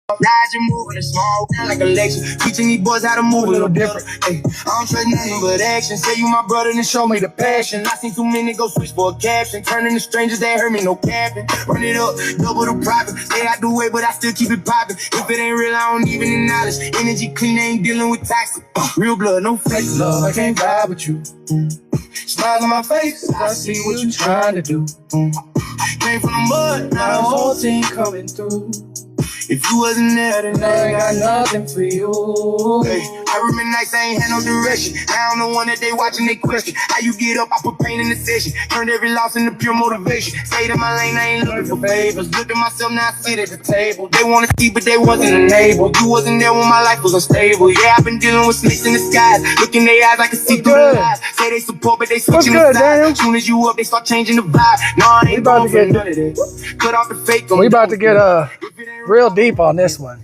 Rise and move in a small town like a Lexus. Teaching these boys how to move a little different. Hey, I don't trust nothing but action. Say you my brother, then show me the passion. I seen too many go switch for a caption. Turning to strangers that hurt me, no capping. Run it up, double the profit. Say I do it, but I still keep it popping. If it ain't real, I don't even acknowledge. Energy clean, ain't dealing with toxic. Real blood, no fake love. I can't vibe with you. Smile on my face, I see what you trying to do. Came from the mud, now the whole team coming through. If you wasn't there, then I ain't got nothing for you. Hey, I remember nights I ain't had no direction. I don't know one that they watching, they question. How you get up, I put pain in the session. Turned every loss into pure motivation. Stayed in my lane, I ain't looking for favors. Looked at myself, now I sit at the table. They wanna see, but they wasn't enabled. You wasn't there when my life was unstable. Yeah, I've been dealing with snakes in the skies. Look in their eyes, I can see through the lies. Say they support, but they switching the sides. Soon as you up, they start changing the vibe. No, I ain't about to get none of that. Cut off the fake. We about to get real deep on this one.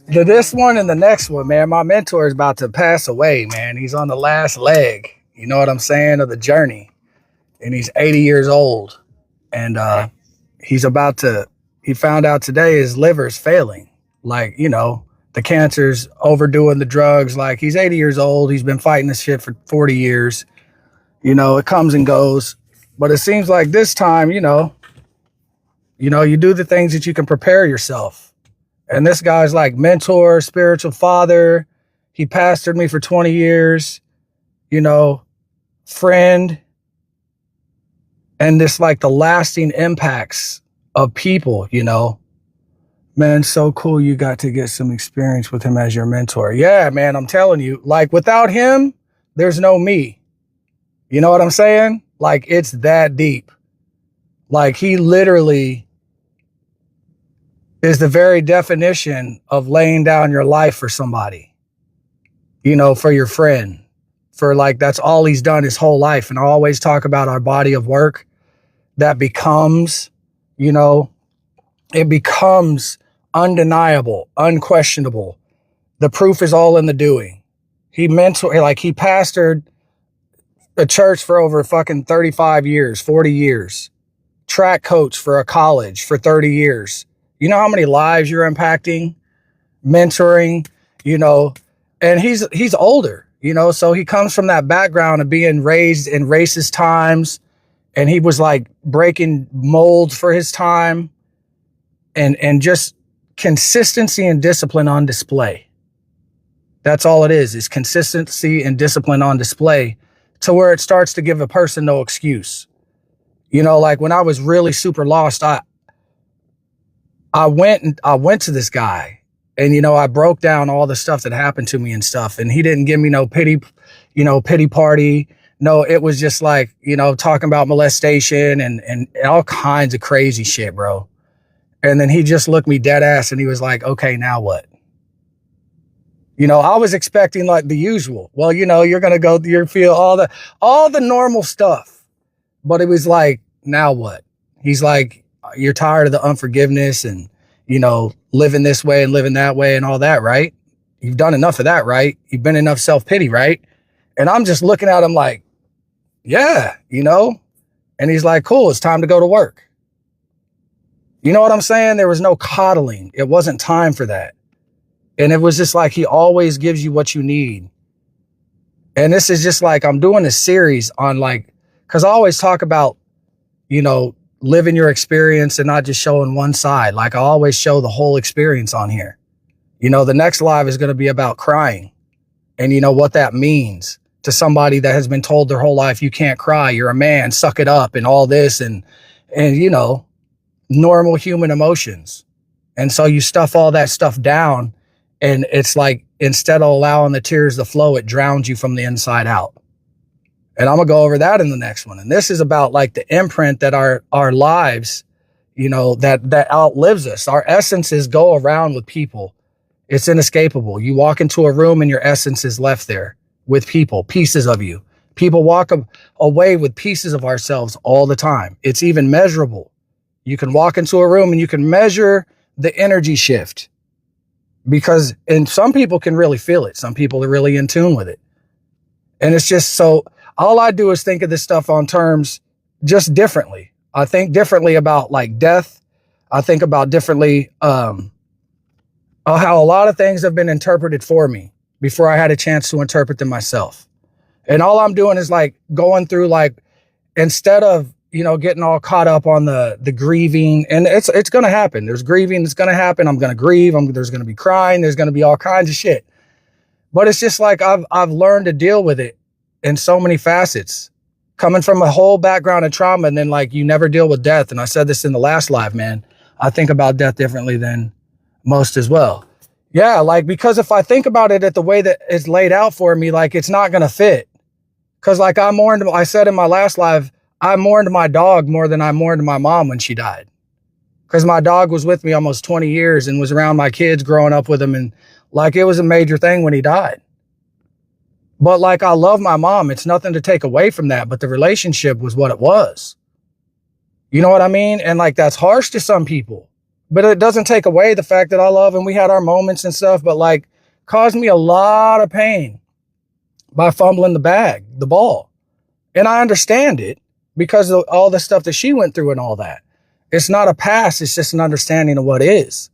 This one and the next one, man. My mentor is about to pass away, man. He's on the last leg, you know what I'm saying, of the journey. And he's 80 years old. And he found out today his liver's failing. Like, you know, the cancer's overdoing the drugs. Like, he's 80 years old. He's been fighting this shit for 40 years. You know, it comes and goes. But it seems like this time, you know, you do the things that you can prepare yourself. And this guy's like mentor, spiritual father. He pastored me for 20 years, you know, friend. And this like the lasting impacts of people, you know. Man, so cool you got to get some experience with him as your mentor. Yeah, man, I'm telling you, like without him, there's no me. You know what I'm saying? Like it's that deep. Like he literally is the very definition of laying down your life for somebody, you know, for your friend, for like, that's all he's done his whole life. And I always talk about our body of work that becomes, you know, it becomes undeniable, unquestionable. The proof is all in the doing. He pastored a church for over fucking 35 years, 40 years, track coach for a college for 30 years. You know how many lives you're impacting, mentoring, you know, and he's older, you know, so he comes from that background of being raised in racist times, and he was like breaking molds for his time, and just consistency and discipline on display. That's all it is consistency and discipline on display, to where it starts to give a person no excuse. You know, like when I was really super lost, I went to this guy, and, you know, I broke down all the stuff that happened to me and stuff. And he didn't give me no pity party. No, it was just like, you know, talking about molestation and all kinds of crazy shit, bro. And then he just looked me dead ass and he was like, okay, now what? You know, I was expecting like the usual. Well, you know, you're feel all the normal stuff, but it was like, now what? He's like, you're tired of the unforgiveness and, you know, living this way and living that way and all that, right? You've done enough of that, right? You've been enough self-pity, right? And I'm just looking at him like, yeah, you know? And he's like, cool, it's time to go to work. You know what I'm saying? There was no coddling. It wasn't time for that. And it was just like, he always gives you what you need. And this is just like, I'm doing a series on like, cause I always talk about, you know, living your experience and not just showing one side. Like I always show the whole experience on here. You know, the next live is going to be about crying, and you know what that means to somebody that has been told their whole life, you can't cry, you're a man, suck it up, and all this, and you know, normal human emotions. And so you stuff all that stuff down, and it's like, instead of allowing the tears to flow, it drowns you from the inside out. And I'm going to go over that in the next one. And this is about like the imprint that our lives, you know, that outlives us. Our essences go around with people. It's inescapable. You walk into a room and your essence is left there with people, pieces of you. People walk away with pieces of ourselves all the time. It's even measurable. You can walk into a room and you can measure the energy shift, and some people can really feel it. Some people are really in tune with it. And it's just so, all I do is think of this stuff on terms just differently. I think differently about like death. I think about differently how a lot of things have been interpreted for me before I had a chance to interpret them myself. And all I'm doing is like going through, like, instead of, you know, getting all caught up on the grieving, and it's going to happen. There's grieving that's going to happen. I'm going to grieve. There's going to be crying. There's going to be all kinds of shit. But it's just like I've learned to deal with it in so many facets, coming from a whole background of trauma. And then, like, you never deal with death. And I said this in the last live, man. I think about death differently than most as well. Yeah, like, because if I think about it at the way that it's laid out for me, like, it's not going to fit. Because, like, I said in my last live, I mourned my dog more than I mourned my mom when she died. Because my dog was with me almost 20 years and was around my kids growing up with him. And, like, it was a major thing when he died. But, like, I love my mom. It's nothing to take away from that. But the relationship was what it was. You know what I mean? And, like, that's harsh to some people. But it doesn't take away the fact that I love, and we had our moments and stuff. But, like, caused me a lot of pain by fumbling the ball. And I understand it because of all the stuff that she went through and all that. It's not a past. It's just an understanding of what is.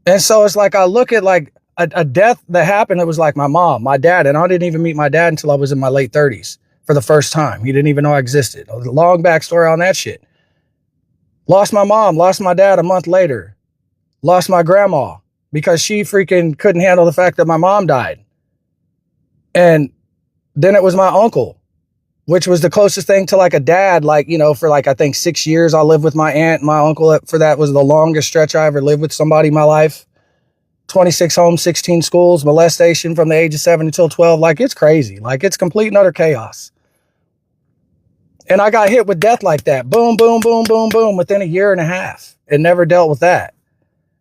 And so it's like, I look at, like, a death that happened. It was like my mom, my dad, and I didn't even meet my dad until I was in my late 30s for the first time. He didn't even know I existed. A long backstory on that shit. Lost my mom, lost my dad a month later. Lost my grandma because she freaking couldn't handle the fact that my mom died. And then it was my uncle, which was the closest thing to, like, a dad. Like, you know, for, like, I think 6 years, I lived with my aunt and my uncle. For that was the longest stretch I ever lived with somebody in my life. 26 homes, 16 schools, molestation from the age of 7 until 12. Like, it's crazy. Like, it's complete and utter chaos. And I got hit with death like that. Boom, boom, boom, boom, boom, within a year and a half, and never dealt with that.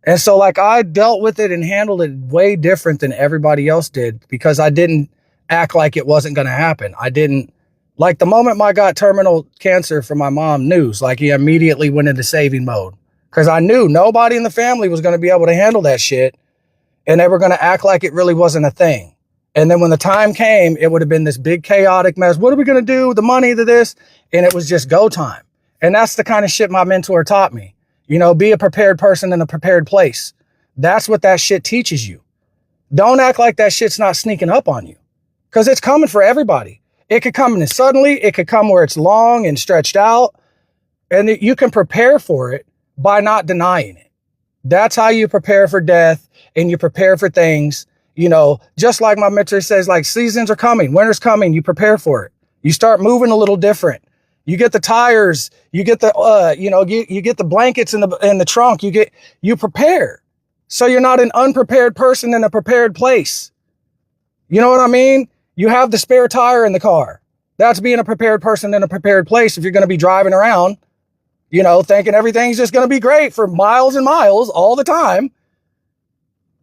And so, like, I dealt with it and handled it way different than everybody else did because I didn't act like it wasn't going to happen. I didn't, like, the moment I got terminal cancer from my mom news, like, he immediately went into saving mode because I knew nobody in the family was going to be able to handle that shit, and they were going to act like it really wasn't a thing. And then when the time came, it would have been this big chaotic mess. What are we going to do with the money to this? And it was just go time. And that's the kind of shit my mentor taught me. You know, be a prepared person in a prepared place. That's what that shit teaches you. Don't act like that shit's not sneaking up on you because it's coming for everybody. It could come in suddenly. It could come where it's long and stretched out. And you can prepare for it by not denying it. That's how you prepare for death, and you prepare for things. You know, just like my mentor says, like, seasons are coming, winter's coming, you prepare for it. You start moving a little different. You get the tires, you get the, you get the blankets in the trunk, you prepare. So you're not an unprepared person in a prepared place. You know what I mean? You have the spare tire in the car. That's being a prepared person in a prepared place. If you're going to be driving around, you know, thinking everything's just going to be great for miles and miles all the time,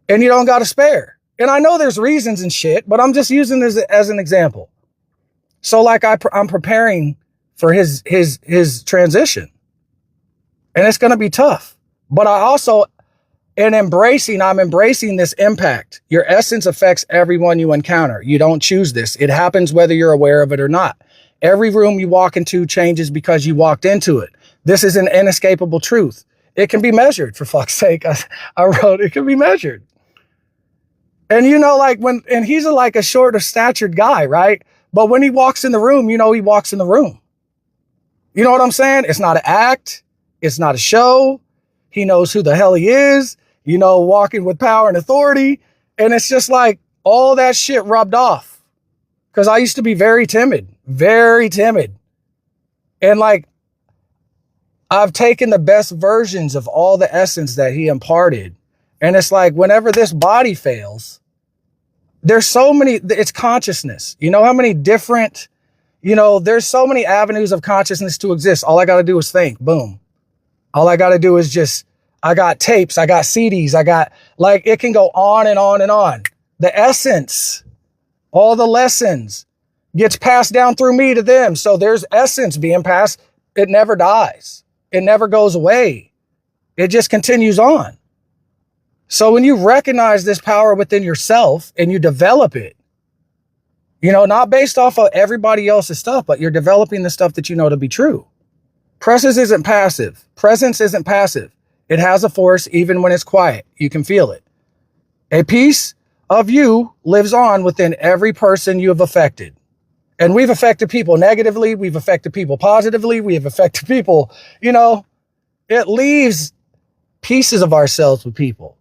and you don't got a spare. And I know there's reasons and shit, but I'm just using this as an example. So, like, I'm preparing for his transition, and it's going to be tough. But I also, I'm embracing this impact. Your essence affects everyone you encounter. You don't choose this. It happens whether you're aware of it or not. Every room you walk into changes because you walked into it. This is an inescapable truth. It can be measured, for fuck's sake. I wrote, it can be measured. And, you know, like, and he's like a shorter statured guy, right? But when he walks in the room, you know, he walks in the room. You know what I'm saying? It's not an act. It's not a show. He knows who the hell he is, you know, walking with power and authority. And it's just like all that shit rubbed off. Because I used to be very timid. And, like, I've taken the best versions of all the essence that he imparted. And it's like, whenever this body fails, there's so many, it's consciousness. You know how many different, you know, there's so many avenues of consciousness to exist. All I got to do is think, boom. All I got to do is just, I got tapes, I got CDs, I got, like, it can go on and on and on. The essence, all the lessons gets passed down through me to them. So there's essence being passed. It never dies. It never goes away. It just continues on. So when you recognize this power within yourself and you develop it, you know, not based off of everybody else's stuff, but you're developing the stuff that you know to be true. Presence isn't passive. Presence isn't passive. It has a force even when it's quiet. You can feel it. A piece of you lives on within every person you have affected. And we've affected people negatively. We've affected people positively. We have affected people, it leaves pieces of ourselves with people.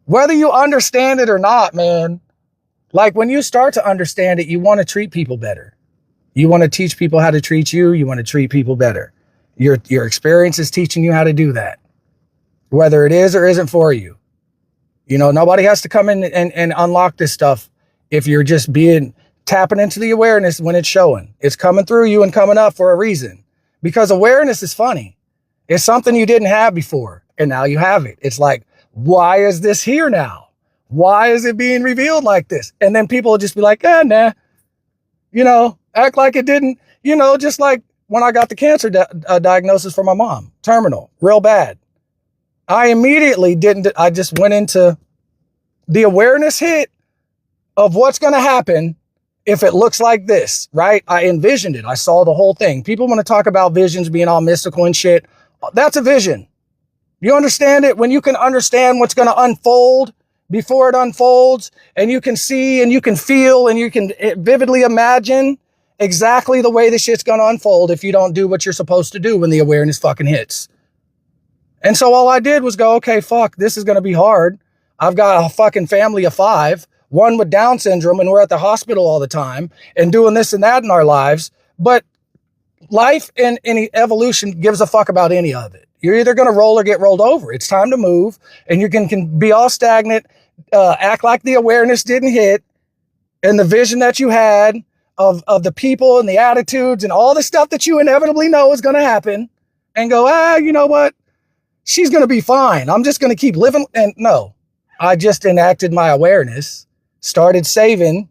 Whether you understand it or not, man, like when you start to understand it, you want to treat people better. You want to teach people how to treat you. You want to treat people better. Your experience is teaching you how to do that, whether it is or isn't for you. Nobody has to come in and unlock this stuff if you're just tapping into the awareness when it's showing. It's coming through you and coming up for a reason, because awareness is funny. It's something you didn't have before, and now you have it. It's like, why is this here now? Why is it being revealed like this? And then people will just be like, nah, act like it didn't, just like when I got the cancer diagnosis for my mom, terminal, real bad. I immediately I just went into the awareness hit of what's going to happen if it looks like this, right? I envisioned it. I saw the whole thing. People want to talk about visions being all mystical and shit. That's a vision. You understand it? When you can understand what's going to unfold before it unfolds, and you can see and you can feel and you can vividly imagine exactly the way this shit's going to unfold if you don't do what you're supposed to do when the awareness fucking hits. And so all I did was go, okay, fuck, this is going to be hard. I've got a fucking family of 5, one with Down syndrome, and we're at the hospital all the time and doing this and that in our lives. But life and any evolution gives a fuck about any of it. You're either going to roll or get rolled over. It's time to move, and you can be all stagnant, act like the awareness didn't hit, and the vision that you had of the people and the attitudes and all the stuff that you inevitably know is going to happen, and go, you know what? She's going to be fine. I'm just going to keep living. And no, I just enacted my awareness, started saving.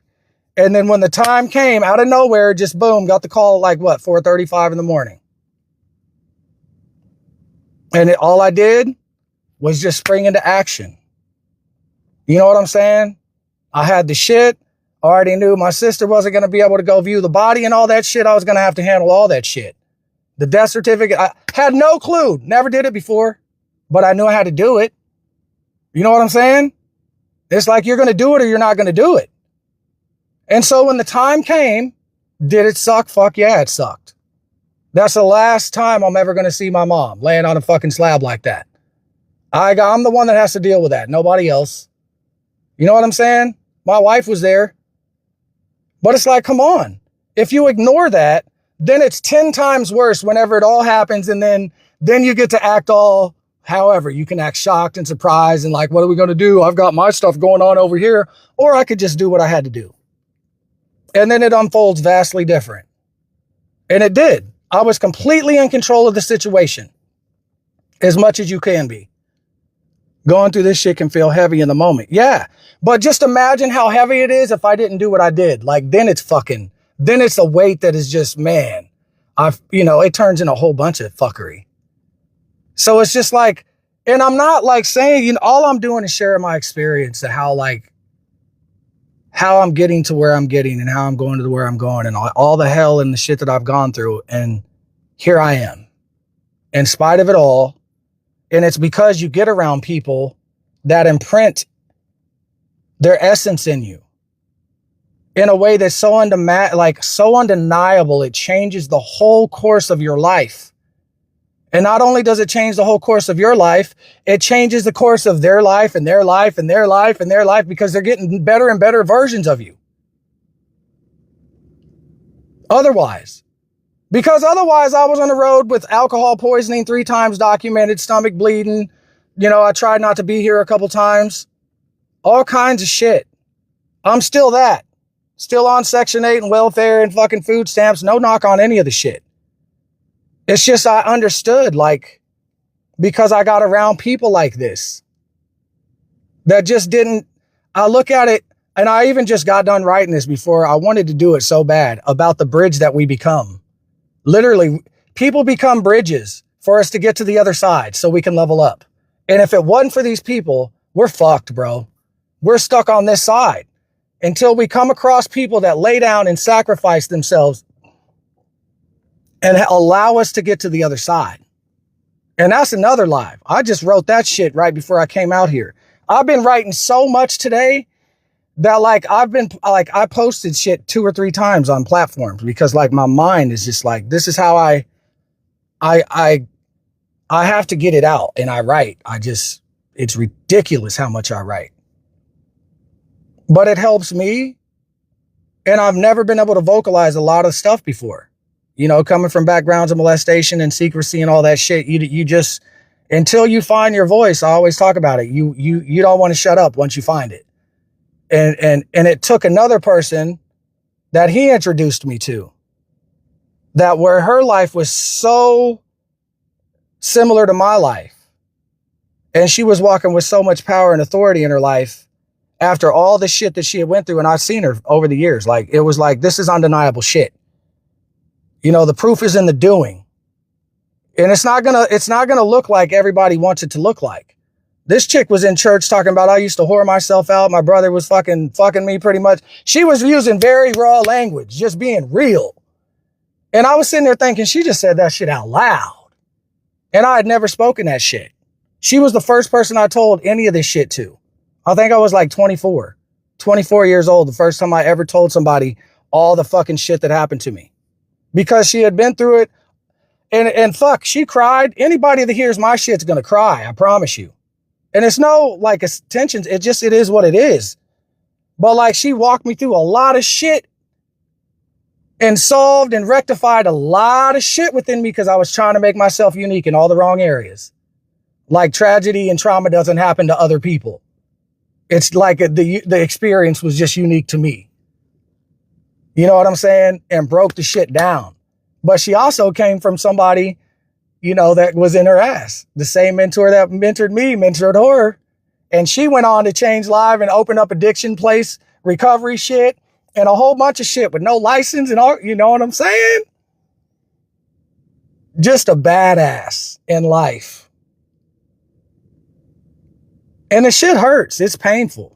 And then when the time came out of nowhere, just boom, got the call like 4:35 in the morning. And all I did was just spring into action. You know what I'm saying? I had the shit. I already knew my sister wasn't going to be able to go view the body and all that shit. I was going to have to handle all that shit. The death certificate, I had no clue. Never did it before, but I knew I had to do it. You know what I'm saying? It's like you're going to do it or you're not going to do it. And so when the time came, did it suck? Fuck yeah, it sucked. That's the last time I'm ever going to see my mom laying on a fucking slab like that. I'm the one that has to deal with that. Nobody else. You know what I'm saying? My wife was there. But it's like, come on. If you ignore that, then it's 10 times worse whenever it all happens. And then you get to act all, however, you can act shocked and surprised and like, what are we going to do? I've got my stuff going on over here. Or I could just do what I had to do. And then it unfolds vastly different. And it did. I was completely in control of the situation. As much as you can be. Going through this shit can feel heavy in the moment. Yeah. But just imagine how heavy it is if I didn't do what I did. Like, then it's a weight that is just, man, it turns into a whole bunch of fuckery. So it's just like, and I'm not like saying, all I'm doing is sharing my experience of how I'm getting to where I'm getting and how I'm going to where I'm going and all the hell and the shit that I've gone through. And here I am in spite of it all. And it's because you get around people that imprint their essence in you in a way that's so undeniable. It changes the whole course of your life. And not only does it change the whole course of your life, it changes the course of their life and their life and their life and their life, because they're getting better and better versions of you. Because otherwise I was on the road with alcohol poisoning 3 times documented, stomach bleeding. I tried not to be here a couple times. All kinds of shit. I'm still that. Still on Section 8 and welfare and fucking food stamps. No knock on any of the shit. It's just I understood, because I got around people like this that just didn't. I look at it, and I even just got done writing this before. I wanted to do it so bad about the bridge that we become. Literally, people become bridges for us to get to the other side so we can level up. And if it wasn't for these people, we're fucked, bro. We're stuck on this side until we come across people that lay down and sacrifice themselves and allow us to get to the other side. And that's another live. I just wrote that shit right before I came out here. I've been writing so much today that like I posted shit 2 or 3 times on platforms because like my mind is just like, this is how I have to get it out, and I write. It's ridiculous how much I write. But it helps me, and I've never been able to vocalize a lot of stuff before. You know, coming from backgrounds of molestation and secrecy and all that shit, you just, until you find your voice, I always talk about it. You don't want to shut up once you find it. And it took another person that he introduced me to, that where her life was so similar to my life, and she was walking with so much power and authority in her life after all the shit that she had went through. And I've seen her over the years. Like, it was like, this is undeniable shit. You know, the proof is in the doing. And it's not gonna look like everybody wants it to look like. This chick was in church talking about, I used to whore myself out. My brother was fucking me pretty much. She was using very raw language, just being real. And I was sitting there thinking, she just said that shit out loud. And I had never spoken that shit. She was the first person I told any of this shit to. I think I was like 24 years old. The first time I ever told somebody all the fucking shit that happened to me, because she had been through it. And fuck, she cried. Anybody that hears my shit's going to cry. I promise you. And it's no like tensions. It is what it is. But like, she walked me through a lot of shit and solved and rectified a lot of shit within me, because I was trying to make myself unique in all the wrong areas. Like, tragedy and trauma doesn't happen to other people. It's like the experience was just unique to me. You know what I'm saying? And broke the shit down. But she also came from somebody, you know, that was in her ass. The same mentor that mentored me, mentored her. And she went on to change lives and open up addiction place, recovery shit, and a whole bunch of shit with no license and all, you know what I'm saying? Just a badass in life. And the shit hurts. It's painful.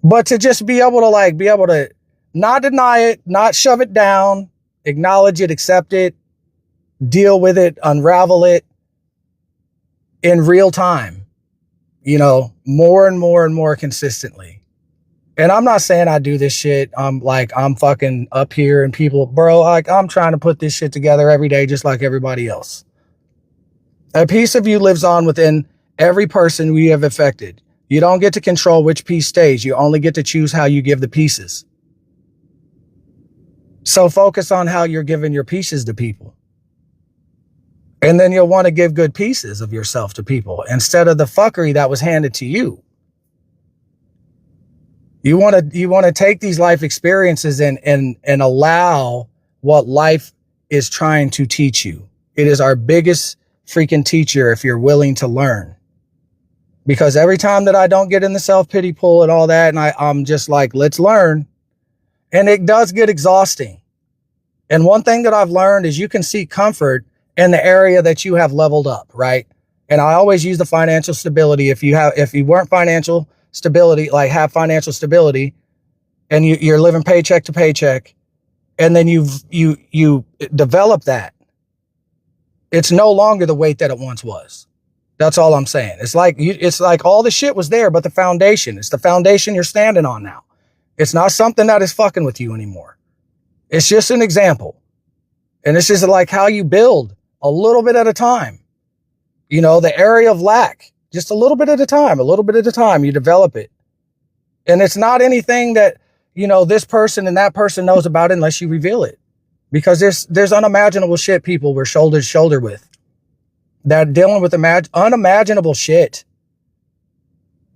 But to just be able to not deny it, not shove it down, acknowledge it, accept it, deal with it, unravel it in real time, you know, more and more and more consistently. And I'm not saying I do this shit. I'm fucking up here and people, bro, like, I'm trying to put this shit together every day, just like everybody else. A piece of you lives on within every person we have affected. You don't get to control which piece stays. You only get to choose how you give the pieces. So focus on how you're giving your pieces to people. And then you'll want to give good pieces of yourself to people instead of the fuckery that was handed to you. You want to take these life experiences and allow what life is trying to teach you. It is our biggest freaking teacher if you're willing to learn. Because every time that I don't get in the self-pity pool and all that, and I'm just like, let's learn. And it does get exhausting. And one thing that I've learned is you can seek comfort in the area that you have leveled up, right? And I always use the financial stability. If you weren't financial stability, like have financial stability, and you're living paycheck to paycheck, and then you develop that, it's no longer the weight that it once was. That's all I'm saying. It's like all the shit was there, but the foundation, it's the foundation you're standing on now. It's not something that is fucking with you anymore. It's just an example. And this is like how you build a little bit at a time. You know, the area of lack, just a little bit at a time, you develop it. And it's not anything that, you know, this person and that person knows about it unless you reveal it. Because there's unimaginable shit people we're shoulder to shoulder with, that dealing with unimaginable shit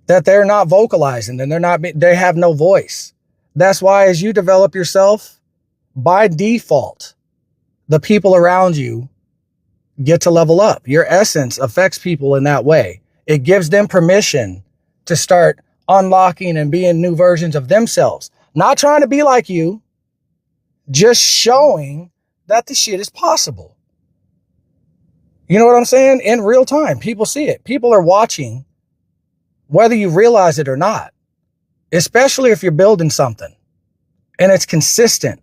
that they're not vocalizing, and they have no voice. That's why as you develop yourself, by default, the people around you get to level up. Your essence affects people in that way. It gives them permission to start unlocking and being new versions of themselves. Not trying to be like you, just showing that the shit is possible. You know what I'm saying? In real time, people see it. People are watching, whether you realize it or not, especially if you're building something and it's consistent.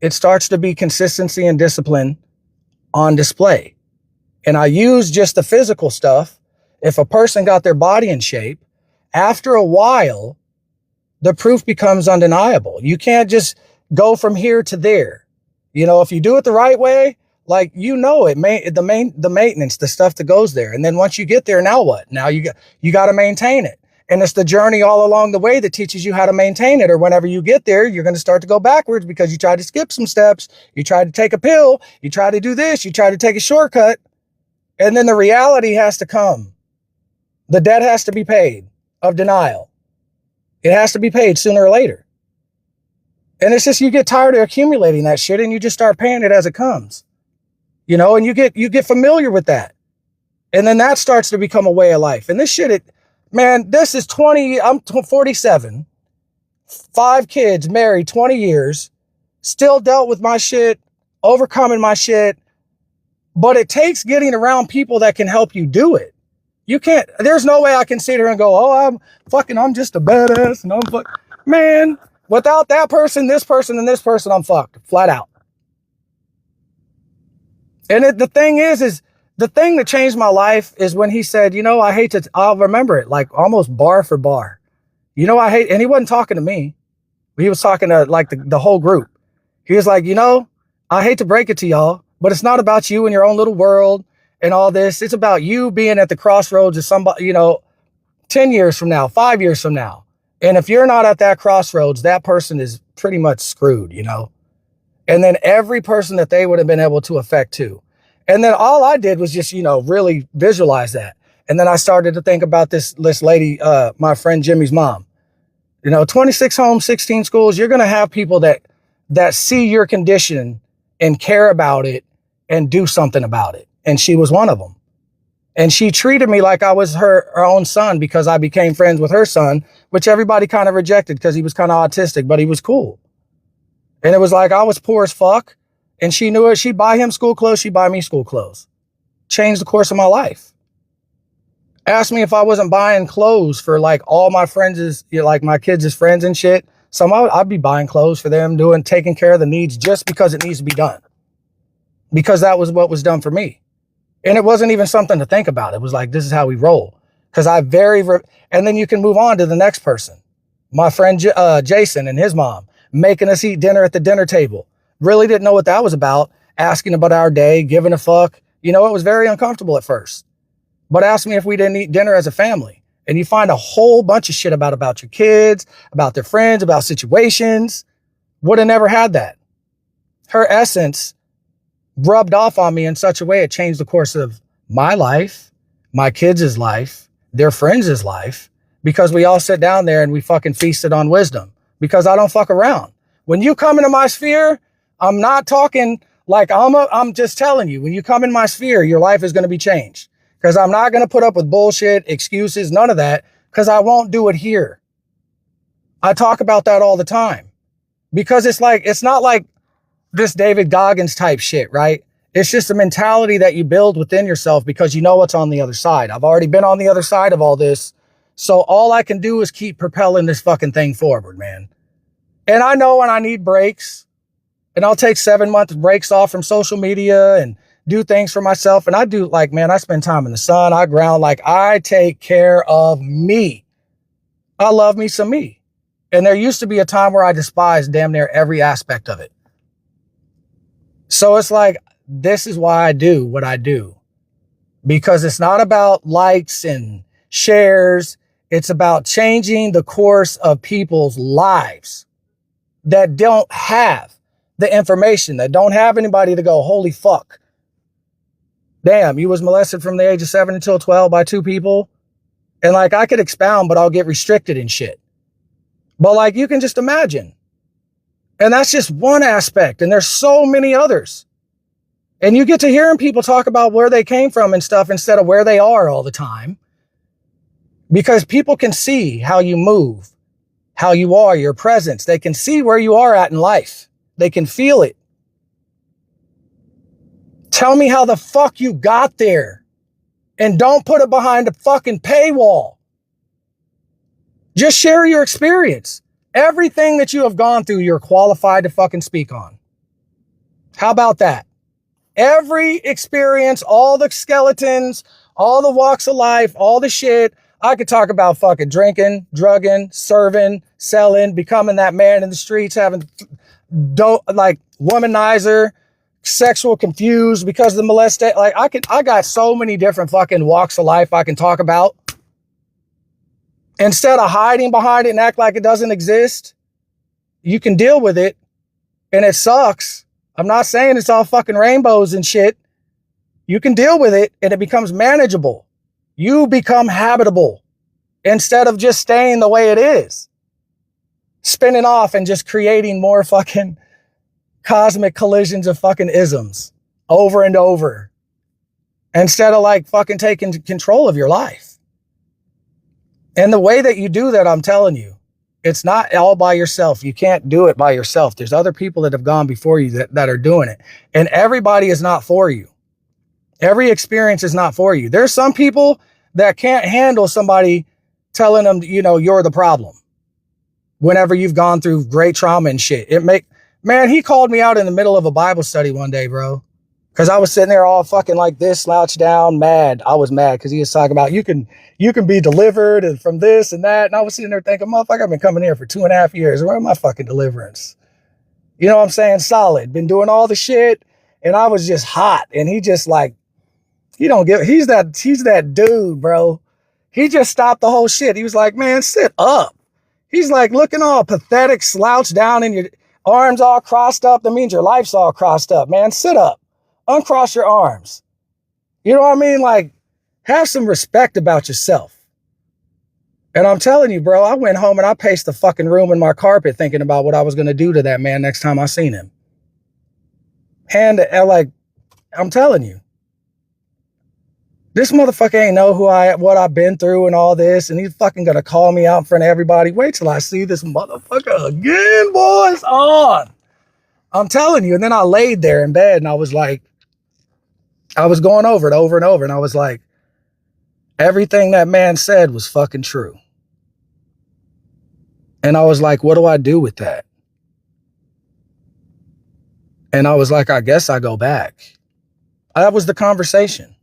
It starts to be consistency and discipline on display. And I use just the physical stuff If a person got their body in shape, after a while, the proof becomes undeniable. You can't just go from here to there. You know, if you do it the right way, like, you know, the maintenance, the stuff that goes there. And then once you get there, now what? Now you got to maintain it. And it's the journey all along the way that teaches you how to maintain it. Or whenever you get there, you're going to start to go backwards because you tried to skip some steps. You tried to take a pill. You tried to do this. You tried to take a shortcut. And then the reality has to come. The debt has to be paid of denial. It has to be paid sooner or later. And it's just, you get tired of accumulating that shit and you just start paying it as it comes. You know, and you get familiar with that. And then that starts to become a way of life. And this shit, man, this is 20, I'm 47, 5 kids, married 20 years, still dealt with my shit, overcoming my shit. But it takes getting around people that can help you do it. You can't, there's no way I can sit here and go, oh, I'm just a badass and man, without that person, this person, and this person, I'm fucked, flat out. And the thing is the thing that changed my life is when he said, you know, I'll remember it like almost bar for bar. You know, and he wasn't talking to me. He was talking to like the whole group. He was like, you know, I hate to break it to y'all, but it's not about you and your own little world and all this. It's about you being at the crossroads of somebody, you know, 10 years from now, 5 years from now. And if you're not at that crossroads, that person is pretty much screwed, you know? And then every person that they would have been able to affect too. And then all I did was just, you know, really visualize that. And then I started to think about this lady, my friend Jimmy's mom. You know, 26 homes, 16 schools, you're going to have people that see your condition and care about it and do something about it. And she was one of them. And she treated me like I was her own son because I became friends with her son, which everybody kind of rejected because he was kind of autistic, but he was cool. And it was like I was poor as fuck. And she knew it. She'd buy him school clothes. She'd buy me school clothes. Changed the course of my life. Asked me if I wasn't buying clothes for like all my friends, you know, like my kids' friends and shit. I'd be buying clothes for them, taking care of the needs just because it needs to be done. Because that was what was done for me. And it wasn't even something to think about. It was like, this is how we roll. Because and then you can move on to the next person. My friend Jason and his mom making us eat dinner at the dinner table. Really didn't know what that was about. Asking about our day, giving a fuck. You know, it was very uncomfortable at first. But asked me if we didn't eat dinner as a family. And you find a whole bunch of shit about your kids, about their friends, about situations. Would have never had that. Her essence rubbed off on me in such a way it changed the course of my life, my kids' life, their friends' life, because we all sit down there and we fucking feasted on wisdom. Because I don't fuck around. When you come into my sphere, I'm not talking like I'm just telling you, when you come in my sphere, your life is going to be changed. Because I'm not going to put up with bullshit, excuses, none of that, because I won't do it here. I talk about that all the time. Because it's not like this David Goggins type shit, right? It's just a mentality that you build within yourself because you know what's on the other side. I've already been on the other side of all this. So all I can do is keep propelling this fucking thing forward, man. And I know when I need breaks, and I'll take 7 month breaks off from social media and do things for myself. And I do I spend time in the sun. I ground, I take care of me. I love me some me. And there used to be a time where I despised damn near every aspect of it. So it's like, this is why I do what I do. Because it's not about likes and shares. It's about changing the course of people's lives that don't have the information, that don't have anybody to go, holy fuck. Damn, you was molested from the age of 7 until 12 by 2 people. And I could expound, but I'll get restricted and shit. But you can just imagine. And that's just one aspect. And there's so many others. And you get to hearing people talk about where they came from and stuff instead of where they are all the time. Because people can see how you move, how you are, your presence. They can see where you are at in life. They can feel it. Tell me how the fuck you got there. And don't put it behind a fucking paywall. Just share your experience. Everything that you have gone through, you're qualified to fucking speak on. How about that? Every experience, all the skeletons, all the walks of life, all the shit. I could talk about fucking drinking, drugging, serving, selling, becoming that man in the streets, having like womanizer, sexual confused because of the molestation. Like I got so many different fucking walks of life I can talk about. Instead of hiding behind it and act like it doesn't exist, you can deal with it. And it sucks. I'm not saying it's all fucking rainbows and shit. You can deal with it and it becomes manageable. You become habitable instead of just staying the way it is. Spinning off and just creating more fucking cosmic collisions of fucking isms over and over. Instead of like fucking taking control of your life. And the way that you do that, I'm telling you, it's not all by yourself. You can't do it by yourself. There's other people that have gone before you that are doing it. And everybody is not for you. Every experience is not for you. There's some people that can't handle somebody telling them, you know, you're the problem. Whenever you've gone through great trauma and shit. Man, he called me out in the middle of a Bible study one day, bro. Because I was sitting there all fucking like this, slouched down, mad. I was mad because he was talking about you can be delivered and from this and that. And I was sitting there thinking, motherfucker, I've been coming here for 2.5 years. Where's my fucking deliverance? You know what I'm saying? Solid. Been doing all the shit. And I was just hot. And he just like, he's that dude, bro. He just stopped the whole shit. He was like, man, sit up. He's like looking all pathetic, slouched down and your arms all crossed up. That means your life's all crossed up, man. Sit up. Uncross your arms. You know what I mean? Like, have some respect about yourself. And I'm telling you, bro, I went home and I paced the fucking room in my carpet thinking about what I was going to do to that man next time I seen him. And like, I'm telling you, this motherfucker ain't know what I've been through and all this. And he's fucking going to call me out in front of everybody. Wait till I see this motherfucker again, boys. On. I'm telling you. And then I laid there in bed and I was like, I was going over it over and over. And I was like, everything that man said was fucking true. And I was like, what do I do with that? And I was like, I guess I go back. That was the conversation.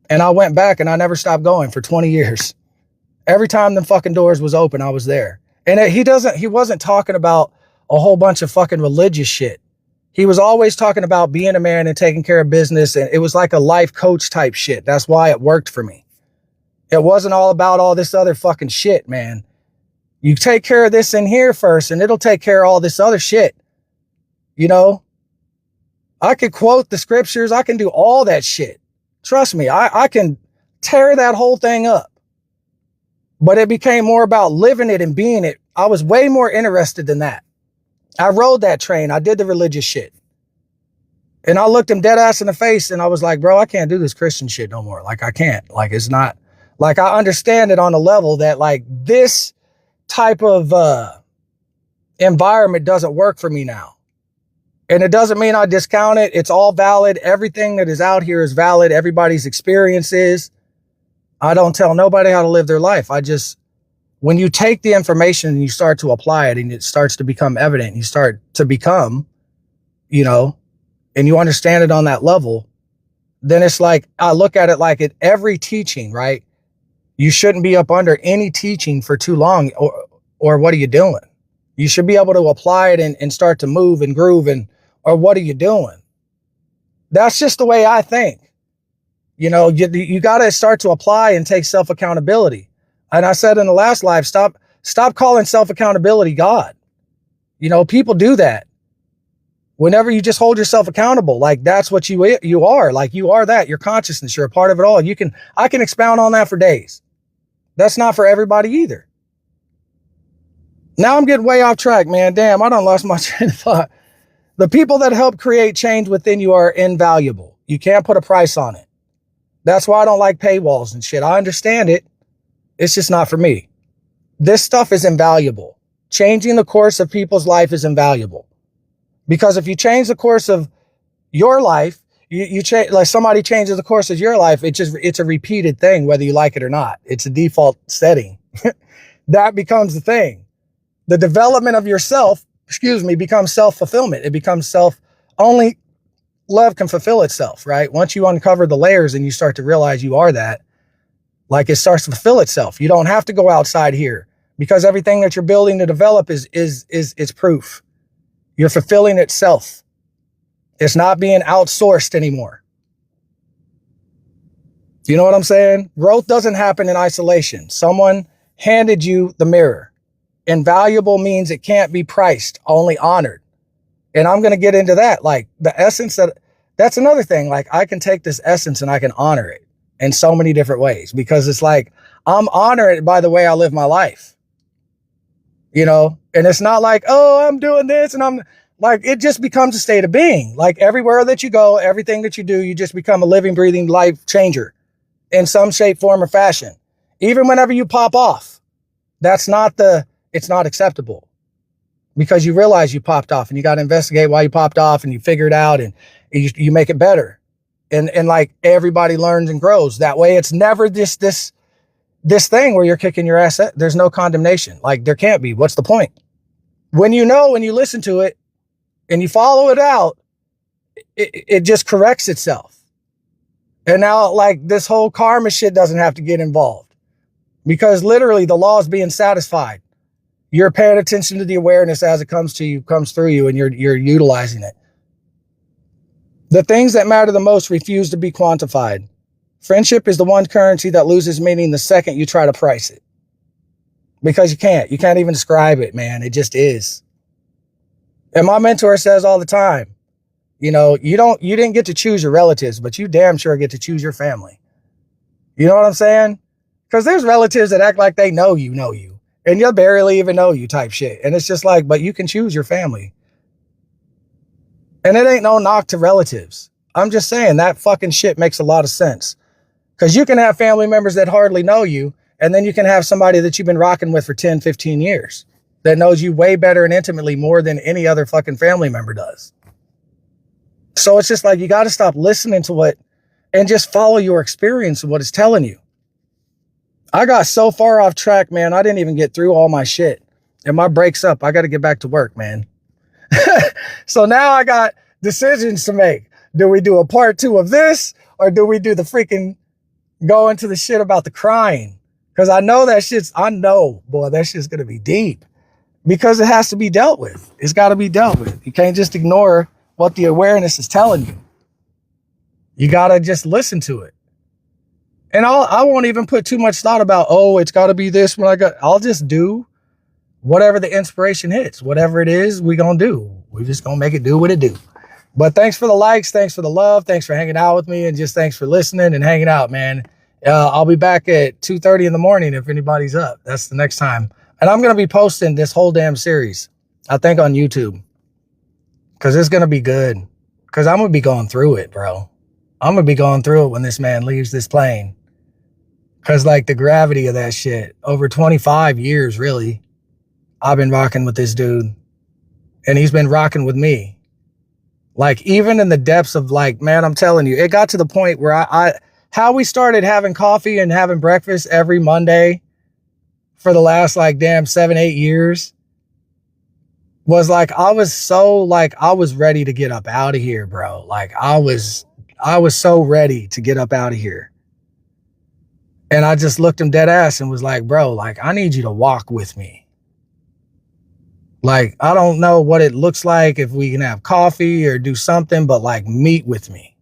And I went back and I never stopped going for 20 years. Every time the fucking doors was open, I was there. And he wasn't talking about a whole bunch of fucking religious shit. He was always talking about being a man and taking care of business. And it was like a life coach type shit. That's why it worked for me. It wasn't all about all this other fucking shit, man. You take care of this in here first and it'll take care of all this other shit. You know, I could quote the scriptures. I can do all that shit. Trust me, I can tear that whole thing up. But it became more about living it and being it. I was way more interested than that. I rode that train. I did the religious shit. And I looked him dead ass in the face and I was like, bro, I can't do this Christian shit no more. Like, I can't. Like, it's not, like, I understand it on a level that, like, this type of environment doesn't work for me now. And it doesn't mean I discount it. It's all valid. Everything that is out here is valid. Everybody's experience is. I don't tell nobody how to live their life. When you take the information and you start to apply it and it starts to become evident, you start to become, you know, and you understand it on that level, then it's like, I look at it like at every teaching, right? You shouldn't be up under any teaching for too long or what are you doing? You should be able to apply it and start to move and groove or what are you doing? That's just the way I think. You know, you got to start to apply and take self-accountability. And I said in the last live, stop calling self-accountability God. You know, people do that. Whenever you just hold yourself accountable, like that's what you are. Like you are that. Your consciousness. You're a part of it all. I can expound on that for days. That's not for everybody either. Now I'm getting way off track, man. Damn, I done lost my train of thought. The people that help create change within you are invaluable. You can't put a price on it. That's why I don't like paywalls and shit. I understand it. It's just not for me. This stuff is invaluable. Changing the course of people's life is invaluable. Because if you change the course of your life, you change, like somebody changes the course of your life, it's a repeated thing, whether you like it or not. It's a default setting. That becomes the thing. The development of yourself, becomes self-fulfillment. It becomes only love can fulfill itself, right? Once you uncover the layers and you start to realize you are that, like it starts to fulfill itself. You don't have to go outside here because everything that you're building to develop is proof. You're fulfilling itself. It's not being outsourced anymore. You know what I'm saying? Growth doesn't happen in isolation. Someone handed you the mirror. Invaluable means it can't be priced, only honored. And I'm going to get into that. Like the essence that's another thing. Like I can take this essence and I can honor it in so many different ways because it's like, I'm honored by the way I live my life, you know? And it's not like, oh, I'm doing this and I'm like, it just becomes a state of being. Like everywhere that you go, everything that you do, you just become a living, breathing life changer in some shape, form or fashion. Even whenever you pop off, it's not acceptable because you realize you popped off and you got to investigate why you popped off and you figure it out and you make it better. And like everybody learns and grows that way. It's never this thing where you're kicking your ass. There's no condemnation. Like there can't be. What's the point? When you listen to it and you follow it out, it just corrects itself. And now like this whole karma shit doesn't have to get involved because literally the law is being satisfied. You're paying attention to the awareness as it comes to you, comes through you, and you're utilizing it. The things that matter the most refuse to be quantified. Friendship is the one currency that loses meaning the second you try to price it. Because you can't even describe it, man. It just is. And my mentor says all the time, you know, you didn't get to choose your relatives, but you damn sure get to choose your family. You know what I'm saying? Because there's relatives that act like they know you, and you barely even know you type shit. And it's just like, but you can choose your family. And it ain't no knock to relatives. I'm just saying that fucking shit makes a lot of sense. Because you can have family members that hardly know you, and then you can have somebody that you've been rocking with for 10, 15 years that knows you way better and intimately more than any other fucking family member does. So it's just like, you got to stop listening to and just follow your experience and what it's telling you. I got so far off track, man. I didn't even get through all my shit. And my break's up. I got to get back to work, man. So now I got decisions to make. Do we do a part 2 of this? Or do we do the freaking go into the shit about the crying? Because I know that shit's going to be deep. Because it has to be dealt with. It's got to be dealt with. You can't just ignore what the awareness is telling you. You got to just listen to it. And I won't even put too much thought about, it's got to be this. I'll just do whatever the inspiration hits. Whatever it is, we going to do. We're just going to make it do what it do. But thanks for the likes. Thanks for the love. Thanks for hanging out with me. And just thanks for listening and hanging out, man. I'll be back at 2:30 in the morning if anybody's up. That's the next time. And I'm going to be posting this whole damn series, I think, on YouTube. Because it's going to be good. Because I'm going to be going through it, bro. I'm going to be going through it when this man leaves this plane. Because, like, the gravity of that shit, over 25 years, really, I've been rocking with this dude. And he's been rocking with me. Like, even in the depths of, like, man, I'm telling you, it got to the point where how we started having coffee and having breakfast every Monday for the last, like, damn 7-8 years was like, I was ready to get up out of here, bro. Like, I was so ready to get up out of here. And I just looked him dead ass and was like, bro, like, I need you to walk with me. Like, I don't know what it looks like if we can have coffee or do something, but like, meet with me.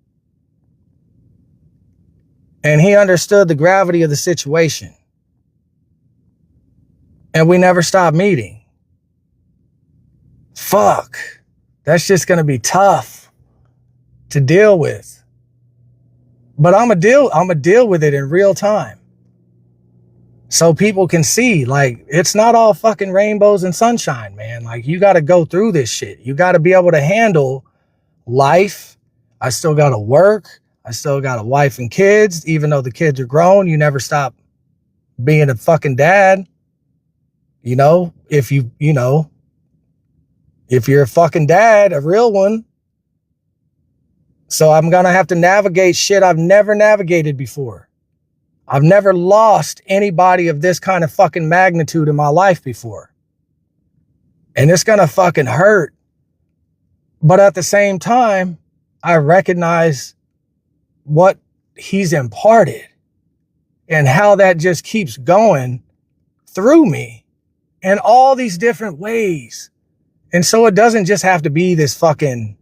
And he understood the gravity of the situation. And we never stopped meeting. Fuck. That's just going to be tough to deal with. But I'm going to deal with it in real time. So people can see, like, it's not all fucking rainbows and sunshine, man. Like, you got to go through this shit. You got to be able to handle life. I still got to work. I still got a wife and kids. Even though the kids are grown, you never stop being a fucking dad. You know, if you're a fucking dad, a real one. So I'm going to have to navigate shit I've never navigated before. I've never lost anybody of this kind of fucking magnitude in my life before. And it's going to fucking hurt. But at the same time, I recognize what he's imparted and how that just keeps going through me in all these different ways. And so it doesn't just have to be this fucking,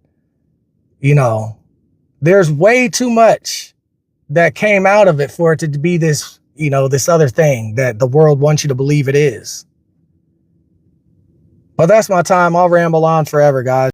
you know, there's way too much that came out of it for it to be this, you know, this other thing that the world wants you to believe it is. But that's my time. I'll ramble on forever, guys.